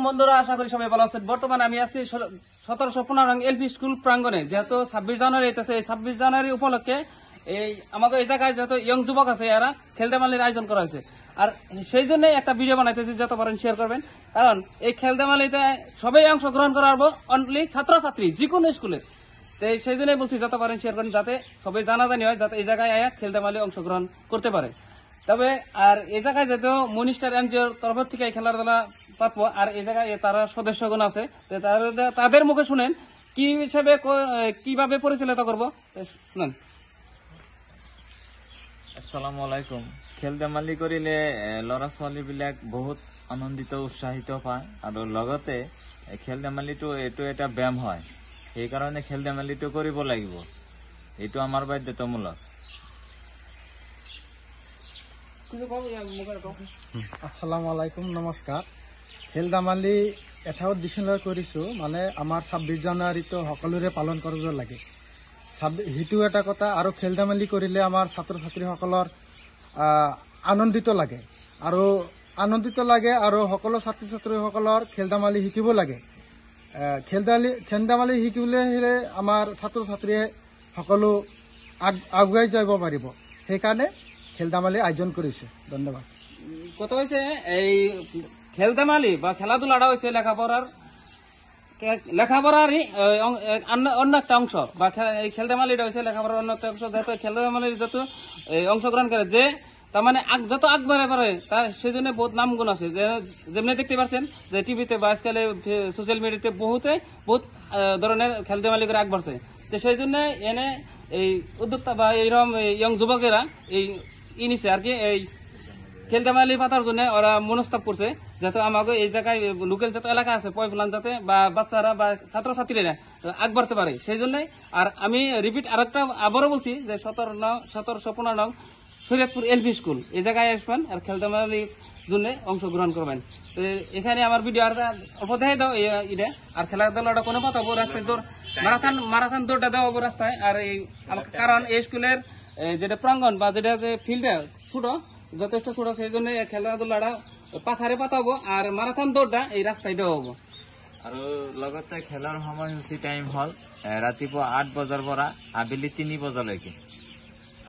বন্ধুরা, আশা করি সবাই ভালো আছেন। বর্তমানে আমি আছি 1715 এলপি স্কুল প্রাঙ্গণে। যেহেতু 26 জানুয়ারি হইতেছে, এই 26 জানুয়ারি উপলক্ষে আমাকে এই জায়গায় যেহেতু ইয়ং যুবক আছে, এরা খেলতেমালির আয়োজন করা হয়েছে। আর সেই জন্যই একটা ভিডিও বানাইতেছি, যত পারেন শেয়ার করবেন। কারণ এই খেলতেমালিতে সবাই অংশগ্রহণ করাবো, অনলি ছাত্রছাত্রী যে কোনো স্কুলে। সেই জন্যই বলছি যত পারেন শেয়ার করেন, যাতে সবাই জানাজানি হয়, যাতে এই জায়গায় খেলতেমালি অংশগ্রহণ করতে পারে। তবে আর এই জায়গায় যেহেতু মনিস্টার এনজিওর তরফ থেকে খেলাধুলা পাতবো, আর এই জায়গায় তারা সদস্যগণ আছে, তাদের মুখে শুনেন কি হিসাবে কিভাবে পরিচালিত করবো শুনেন। আসসালামু আলাইকুম। খেল-ধেমালি কৰিলে ল'ৰা ছোৱালীবিলাক বহুত আনন্দিত উৎসাহিত পায়, আৰু লগতে খেল-ধেমালিটো এইটো এটা ব্যায়াম হয়। সেইকাৰণে খেল-ধেমালিটো কৰিব লাগিব, এইটো আমাৰ বাধ্যতামূলক। আসসালামু আলাইকুম, নমস্কাৰ। খেল ধেমালি এটা উদ্দেশ্য লৈ কৰিছোঁ, মানে আমাৰ 26 জানুৱাৰীটো সকলোৰে পালন কৰিব লাগে। সেইটো এটা কথা। আৰু খেল ধেমালি কৰিলে আমাৰ ছাত্ৰ ছাত্ৰীসকলৰ আনন্দিত লাগে, আৰু সকলো ছাত্ৰ ছাত্ৰীসকলৰ খেল ধেমালি শিকিব লাগে। খেল ধেমালি শিকিবলৈ হ'লে আমাৰ ছাত্ৰ ছাত্ৰীয়ে সকলো আগুৱাই যাব পাৰিব। সেইকাৰণে খেল ধেমালি আয়োজন কৰিছোঁ। ধন্যবাদ। কত হয়েছে এই খেলতেমালি বা খেলাধুলাটা হয়েছে লেখাপড়ারই অন্য একটা অংশ, বা এই খেলতেমালিটা হয়েছে লেখাপড়ার অন্য একটা অংশ। যেহেতু খেলতেমালির যত অংশগ্রহণ করে, যে তার মানে যত আগবাড়ে পারে তার সেই জন্য বহুত নামগুণ আছে। যেমনি দেখতে পাচ্ছেন যে টিভিতে বা আজকাল সোশ্যাল মিডিয়াতে বহুত ধরনের খেলতেমালি করে আগ বাড়ছে। তো সেই জন্য এনে এই উদ্যোক্তা বা এইরকম ইয়ং যুবকেরা এই নিছে আর কি, এই খেলতেমালি পাতার জন্য ওরা মনস্তাব করছে, যাতে আমাকে এই জায়গায় লোকাল যত এলাকা আছে পয়ফুলান যাতে বা বাচ্চারা বা ছাত্রছাত্রীরা আগ বাড়তে পারে, সেই জন্যই। আর আমি রিপিট আবারও বলছি যে 1715 নং শরীয়তপুর এলপি স্কুল, এই জায়গায় আসবেন আর খেলতেমালির জন্য অংশগ্রহণ করবেন। তো এখানে আমার ভিডিও আর দেখাই দাও এটা। আর খেলাধুলাটা কোনো কথা হবো, রাস্তায় দৌড় মারাথন দৌড়টা দেওয়া হবো রাস্তায়। আর এই কারণ এই স্কুলের যেটা প্রাঙ্গণ বা যেটা যে ফিল্ডটা ছোট, যথেষ্ট ছোট, সেই জন্য খেলাধুলাটা পাথারে পাতাবো, আর মারাথন দৌড়টা এই রাস্তায় দেওয়া হবো। আৰু লগতে খেলৰ সময়সূচী টাইম হ'ল ৰাতিপুৱা 8 বজাৰ পৰা আবেলি 3 বজালৈকে।